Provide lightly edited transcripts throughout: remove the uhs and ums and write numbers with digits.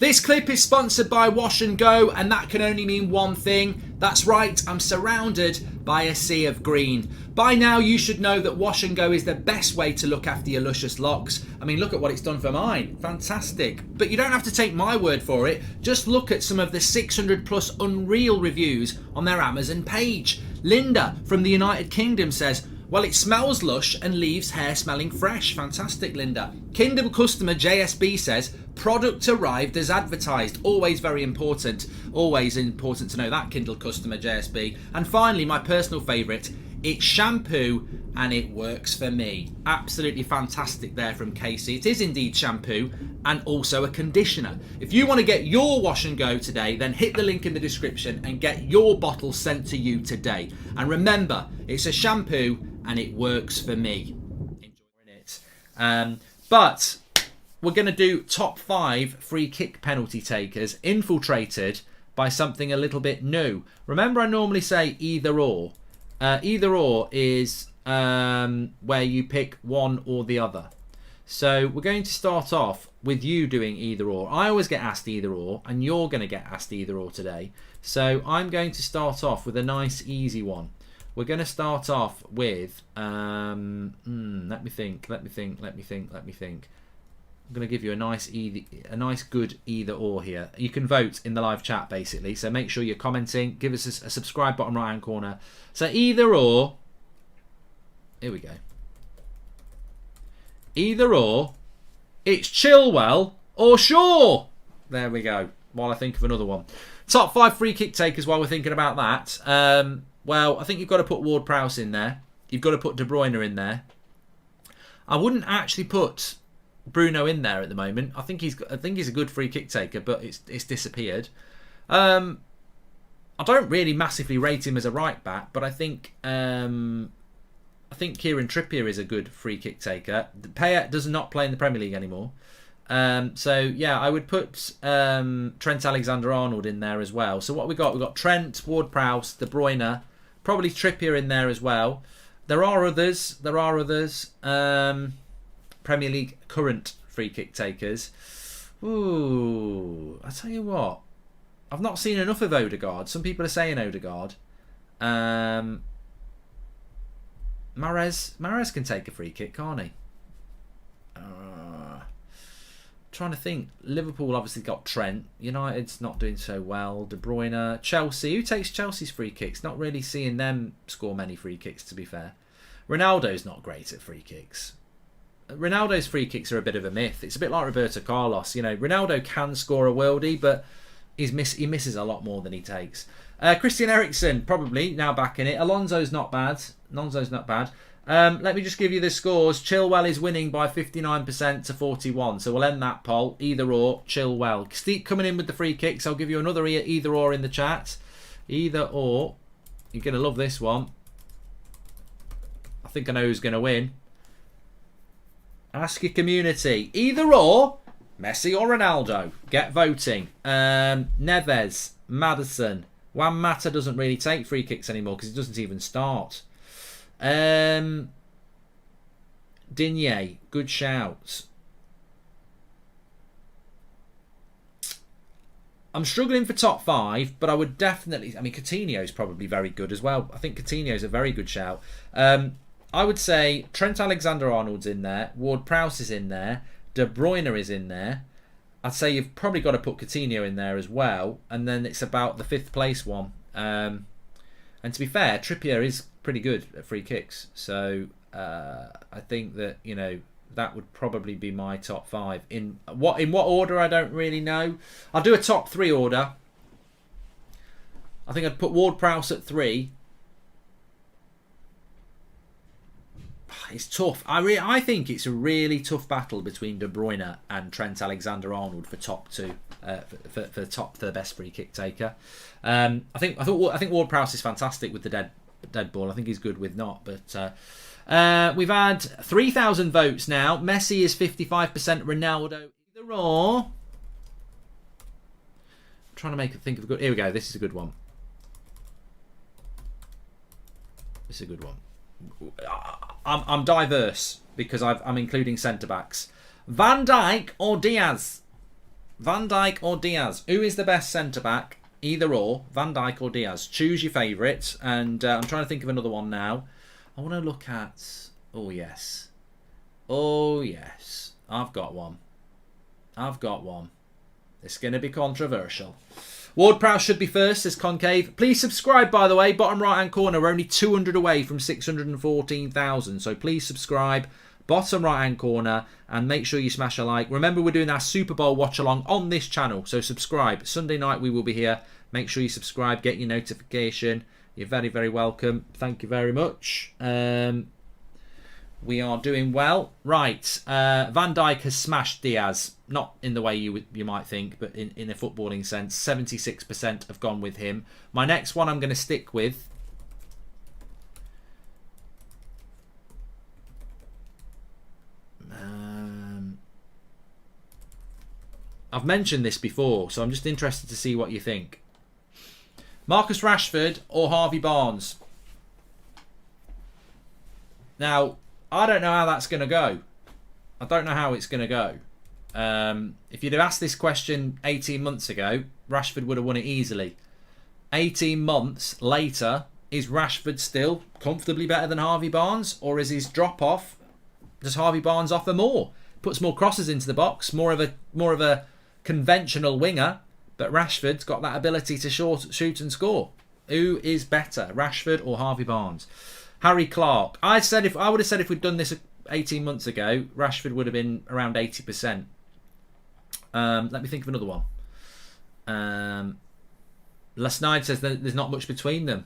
This clip is sponsored by Wash and Go, and that can only mean one thing. That's right, I'm surrounded by a sea of green. By now you should know that Wash and Go is the best way to look after your luscious locks. I mean, look at what it's done for mine. Fantastic. But you don't have to take my word for it. Just look at some of the 600 plus unreal reviews on their Amazon page. Linda from the United Kingdom says, well, it smells lush and leaves hair smelling fresh. Fantastic, Linda. Kindle customer JSB says, product arrived as advertised. Always very important. Always important to know that, Kindle customer JSB. And finally, my personal favourite, it's shampoo and it works for me. Absolutely fantastic there from Casey. It is indeed shampoo and also a conditioner. If you want to get your Wash and Go today, then hit the link in the description and get your bottle sent to you today. And remember, it's a shampoo and it works for me. Enjoying it. But we're going to do top 5 free kick penalty takers infiltrated by something a little bit new. Remember, I normally say either or. Either or is where you pick one or the other. So we're going to start off with you doing either or. I always get asked either or, and you're going to get asked either or today. So I'm going to start off with a nice easy one. We're going to start off with, let me think. I'm going to give you a nice good either or here. You can vote in the live chat basically, so make sure you're commenting. Give us a subscribe bottom right hand corner. So either or, here we go. Either or, it's Chilwell or Shaw. There we go. While I think of another one. Top 5 free kick takers while we're thinking about that. Well, I think you've got to put Ward-Prowse in there. You've got to put De Bruyne in there. I wouldn't actually put Bruno in there at the moment. I think he's a good free kick taker, but it's disappeared. I don't really massively rate him as a right back, but I think Kieran Trippier is a good free kick taker. Payet does not play in the Premier League anymore. So yeah, I would put Trent Alexander-Arnold in there as well. So what we got? We've got Trent, Ward-Prowse, De Bruyne, probably Trippier in there as well. There are others. Premier League current free kick takers. Ooh, I tell you what, I've not seen enough of Odegaard. Some people are saying Odegaard. Mahrez can take a free kick, can't he? Trying to think. Liverpool obviously got Trent. United's not doing so well. De Bruyne. Chelsea. Who takes Chelsea's free kicks? Not really seeing them score many free kicks, to be fair. Ronaldo's not great at free kicks. Ronaldo's free kicks are a bit of a myth. It's a bit like Roberto Carlos. Ronaldo can score a worldie, but he misses a lot more than he takes. Christian Eriksen, probably, now back in it. Alonso's not bad. Let me just give you the scores. Chilwell is winning by 59% to 41%. So we'll end that poll. Either or, Chilwell. Keep coming in with the free kicks. I'll give you another either or in the chat. Either or. You're going to love this one. I think I know who's going to win. Ask your community. Either or, Messi or Ronaldo. Get voting. Neves, Maddison. Juan Mata doesn't really take free kicks anymore because he doesn't even start. Digne, good shout. I'm struggling for top 5, but I would definitely... I mean, Coutinho's probably very good as well. I think Coutinho's a very good shout. I would say Trent Alexander-Arnold's in there. Ward-Prowse is in there. De Bruyne is in there. I'd say you've probably got to put Coutinho in there as well. And then it's about the 5th place one. And to be fair, Trippier is pretty good at free kicks. So I think that, that would probably be my top 5. In what order, I don't really know. I'll do a top 3 order. I think I'd put Ward-Prowse at 3. It's tough. I think it's a really tough battle between De Bruyne and Trent Alexander-Arnold for top 2, for the best free kick taker. I think Ward-Prowse is fantastic with the dead ball. I think he's good with not. But we've had 3,000 votes now. Messi is 55%. Ronaldo either or. I'm trying to think of a good. Here we go. This is a good one. I'm diverse because I'm including centre backs. Van Dijk or Diaz? Van Dijk or Diaz? Who is the best centre-back? Either or, Van Dijk or Diaz. Choose your favourite. And I'm trying to think of another one now. I want to look at... Oh, yes. Oh, yes. I've got one. It's going to be controversial. Ward-Prowse should be first, says Concave. Please subscribe, by the way. Bottom right-hand corner, we're only 200 away from 614,000. So please subscribe. Bottom right-hand corner. And make sure you smash a like. Remember, we're doing our Super Bowl watch-along on this channel. So subscribe. Sunday night, we will be here. Make sure you subscribe. Get your notification. You're very, very welcome. Thank you very much. We are doing well. Right. Van Dijk has smashed Diaz. Not in the way you might think, but in a footballing sense. 76% have gone with him. My next one I'm going to stick with. I've mentioned this before, so I'm just interested to see what you think. Marcus Rashford or Harvey Barnes? Now, I don't know how that's going to go. I don't know how it's going to go. If you'd have asked this question 18 months ago, Rashford would have won it easily. 18 months later, is Rashford still comfortably better than Harvey Barnes? Or is his drop-off, does Harvey Barnes offer more? Puts more crosses into the box, more of a conventional winger, but Rashford's got that ability to shoot and score. Who is better, Rashford or Harvey Barnes? Harry Clark. I would have said if we'd done this 18 months ago, Rashford would have been around 80%. Let me think of another one. Lesnide says that there's not much between them.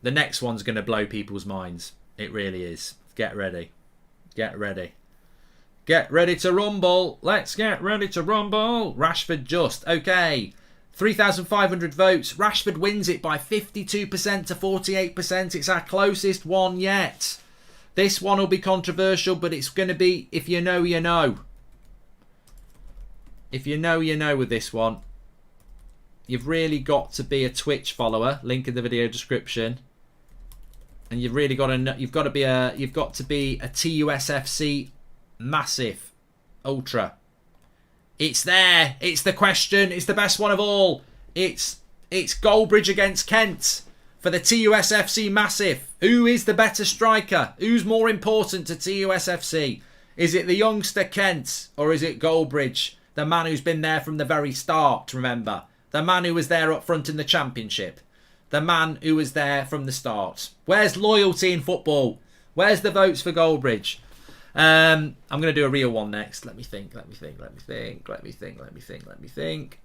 The next one's going to blow people's minds. It really is. Get ready. Get ready. Get ready to rumble. Let's get ready to rumble. Rashford just. Okay. 3,500 votes. Rashford wins it by 52% to 48%. It's our closest one yet. This one will be controversial, but it's going to be, if you know, you know. If you know, you know with this one. You've really got to be a Twitch follower. Link in the video description. And you've really got to, you've got to be a TUSFC massive ultra. It's there. It's the question. It's the best one of all. It's Goldbridge against Kent for the TUSFC massive. Who is the better striker? Who's more important to TUSFC? Is it the youngster Kent or is it Goldbridge, the man who's been there from the very start? Remember, the man who was there up front in the Championship, the man who was there from the start. Where's loyalty in football? Where's the votes for Goldbridge? I'm going to do a real one next. Let me think.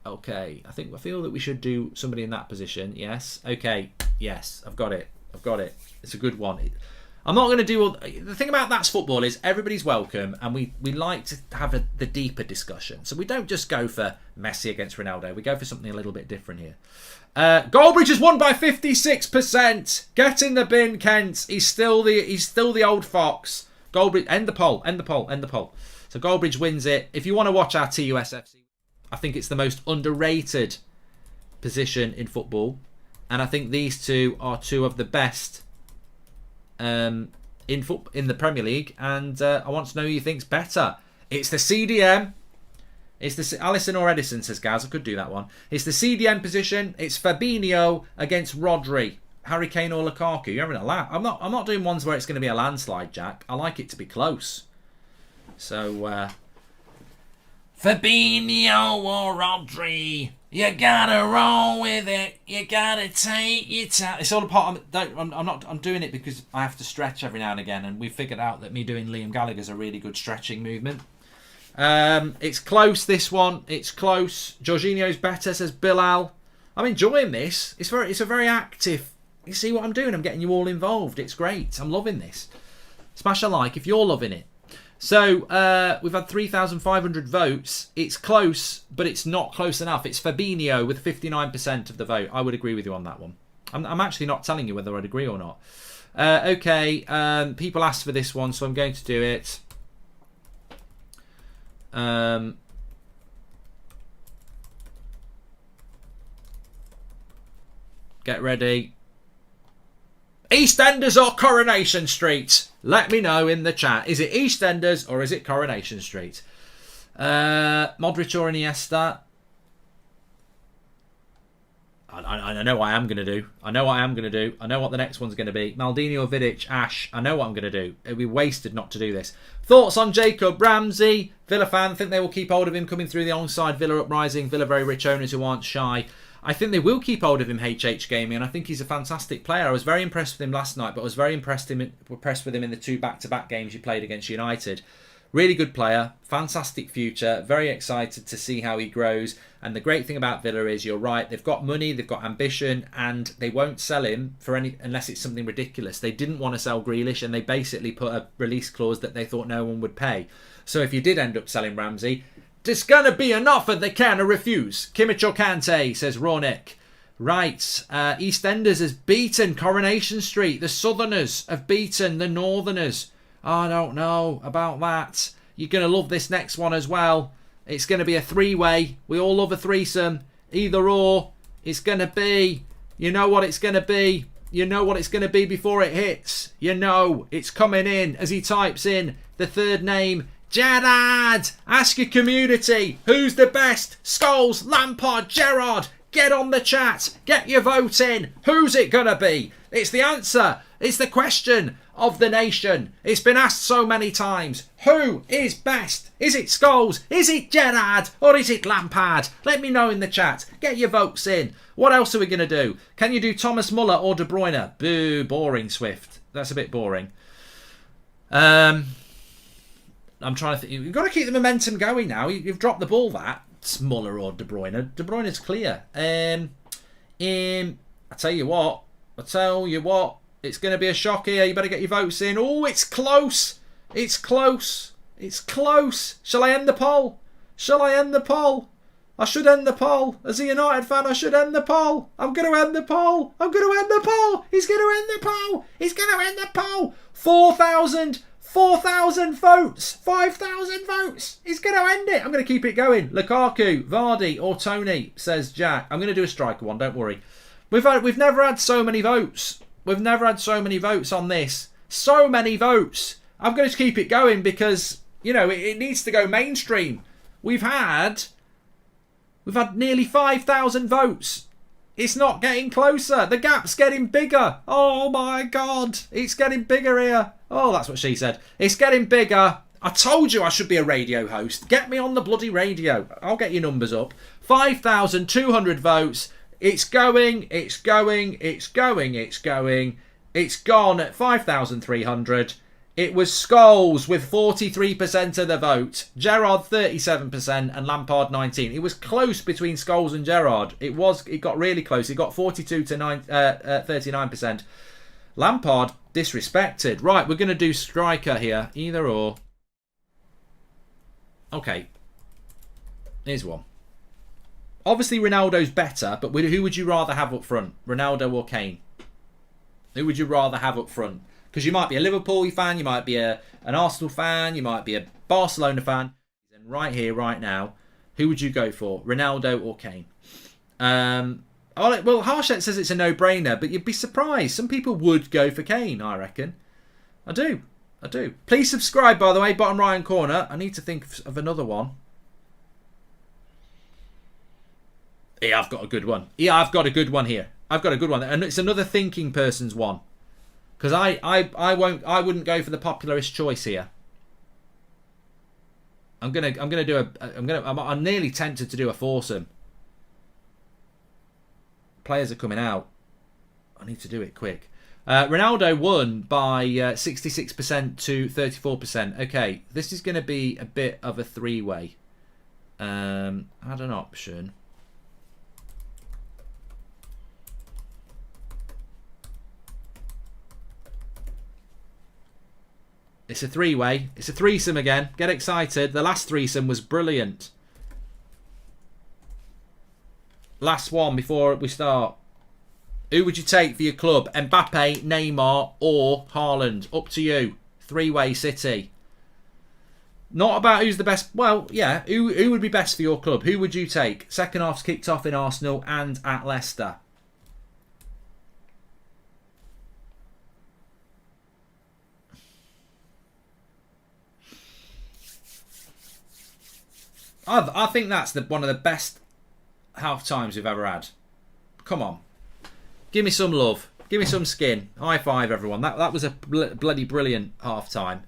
Okay, I feel that we should do somebody in that position. Yes. Okay. Yes, I've got it. It's a good one. I'm not going to do all... The thing about That's Football is everybody's welcome, and we like to have the deeper discussion. So we don't just go for Messi against Ronaldo. We go for something a little bit different here. Goldbridge has won by 56%. Get in the bin, Kent. He's still the old fox. Goldbridge, end the poll. So Goldbridge wins it. If you want to watch our TUSFC, I think it's the most underrated position in football. And I think these two are two of the best in the Premier League. And I want to know who you think's better. It's the CDM. It's the Allison or Edison, says Gaz. I could do that one. It's the CDM position. It's Fabinho against Rodri. Harry Kane or Lukaku. You're having a laugh. I'm not doing ones where it's going to be a landslide, Jack. I like it to be close. So, Fabinho or Rodri. You gotta roll with it. You gotta take your time. It's all a part of... I'm doing it because I have to stretch every now and again, and we figured out that me doing Liam Gallagher's a really good stretching movement. It's close, this one. It's close. Jorginho's better, says Bilal. I'm enjoying this. It's a very active... You see what I'm doing? I'm getting you all involved. It's great. I'm loving this. Smash a like if you're loving it. So, we've had 3,500 votes. It's close, but it's not close enough. It's Fabinho with 59% of the vote. I would agree with you on that one. I'm actually not telling you whether I'd agree or not. Okay, people asked for this one, so I'm going to do it. Get ready. EastEnders or Coronation Street? Let me know in the chat. Is it EastEnders or is it Coronation Street? Modric or Iniesta? I know what I am going to do. I know what I am going to do. I know what the next one's going to be. Maldini or Vidic, Ash. I know what I'm going to do. It'd be wasted not to do this. Thoughts on Jacob Ramsey? Villa fan. Think they will keep hold of him coming through the onside Villa uprising. Villa very rich owners who aren't shy. I think they will keep hold of him, HH Gaming, and I think he's a fantastic player. I was very impressed with him last night, but I was very impressed with him in the 2 back-to-back games he played against United. Really good player, fantastic future, very excited to see how he grows. And the great thing about Villa is, you're right, they've got money, they've got ambition, and they won't sell him for any unless it's something ridiculous. They didn't want to sell Grealish, and they basically put a release clause that they thought no one would pay. So if you did end up selling Ramsey, there's going to be an offer they can't refuse. Kimmich or Kante, says Ronick. Right, EastEnders has beaten Coronation Street. The Southerners have beaten the Northerners. I don't know about that. You're going to love this next one as well. It's going to be a 3-way. We all love a threesome. Either or. It's going to be. You know what it's going to be. You know what it's going to be before it hits. You know it's coming in as he types in the third name. Gerrard. Ask your community. Who's the best? Scholes, Lampard, Gerrard. Get on the chat. Get your vote in. Who's it going to be? It's the answer. It's the question of the nation. It's been asked so many times. Who is best? Is it Scholes? Is it Gerrard? Or is it Lampard? Let me know in the chat. Get your votes in. What else are we going to do? Can you do Thomas Muller or De Bruyne? Boo, boring, Swift. That's a bit boring. I'm trying to think. You've got to keep the momentum going now. You've dropped the ball, that. It's Muller or De Bruyne. De Bruyne's clear. I tell you what. It's going to be a shock here. You better get your votes in. Oh, it's close. It's close. It's close. Shall I end the poll? Shall I end the poll? I should end the poll. As a United fan, I should end the poll. I'm going to end the poll. I'm going to end the poll. He's going to end the poll. He's going to end the poll. 4,000 votes. 5,000 votes. He's going to end it. I'm going to keep it going. Lukaku, Vardy or Tony, says Jack. I'm going to do a striker one. Don't worry. We've never had so many votes. We've never had so many votes on this. So many votes. I'm going to keep it going because, you know, it needs to go mainstream. We've had nearly 5,000 votes. It's not getting closer. The gap's getting bigger. Oh my God. It's getting bigger here. Oh, that's what she said. It's getting bigger. I told you I should be a radio host. Get me on the bloody radio. I'll get your numbers up. 5,200 votes. It's going, it's going, it's going, it's going. It's gone at 5,300. It was Scholes with 43% of the vote, Gerrard 37% and Lampard 19%. It was close between Scholes and Gerrard. It got really close. It got 42 to 39%. Lampard disrespected. Right, we're going to do striker here. Either or. Okay. Here's one. Obviously, Ronaldo's better, but who would you rather have up front? Ronaldo or Kane? Who would you rather have up front? Because you might be a Liverpool fan, you might be an Arsenal fan, you might be a Barcelona fan. And right here, right now, who would you go for? Ronaldo or Kane? Well, Harshet says it's a no-brainer, but you'd be surprised. Some people would go for Kane, I reckon. I do. Please subscribe, by the way, bottom right-hand corner. I need to think of another one. Yeah, I've got a good one. Yeah, I've got a good one here. I've got a good one, and it's another thinking person's one, because I wouldn't go for the popularist choice here. I'm nearly tempted to do a foursome. Players are coming out. I need to do it quick. Ronaldo won by 66% to 34%. Okay, this is going to be a bit of a three-way. Add an option. It's a three-way. It's a threesome again. Get excited. The last threesome was brilliant. Last one before we start. Who would you take for your club? Mbappe, Neymar or Haaland? Up to you. Three-way City. Not about who's the best. Well, yeah. Who would be best for your club? Who would you take? Second half's kicked off in Arsenal and at Leicester. I think that's one of the best half times we've ever had. Come on. Give me some love. Give me some skin. High five, everyone. That was a bloody brilliant half time.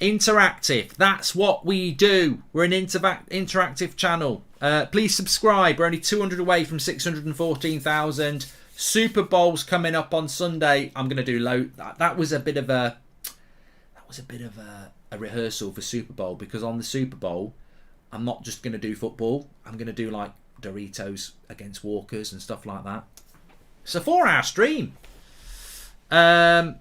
Interactive. That's what we do. We're an interactive channel. Please subscribe. We're only 200 away from 614,000. Super Bowl's coming up on Sunday. I'm going to do that was a bit of a rehearsal for Super Bowl, because on the Super Bowl I'm not just going to do football. I'm going to do like Doritos against Walkers and stuff like that. It's a 4-hour stream. That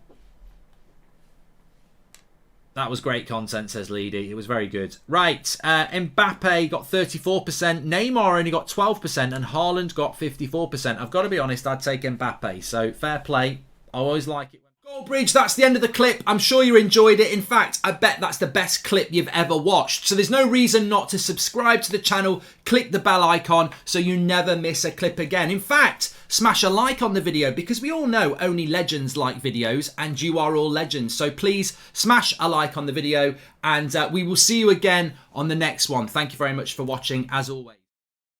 was great content, says Leedy. It was very good. Right, Mbappe got 34%. Neymar only got 12%. And Haaland got 54%. I've got to be honest, I'd take Mbappe. So, fair play. I always like it. Goldbridge, that's the end of the clip. I'm sure you enjoyed it. In fact, I bet that's the best clip you've ever watched. So there's no reason not to subscribe to the channel. Click the bell icon so you never miss a clip again. In fact, smash a like on the video, because we all know only legends like videos, and you are all legends. So please smash a like on the video, and we will see you again on the next one. Thank you very much for watching, as always.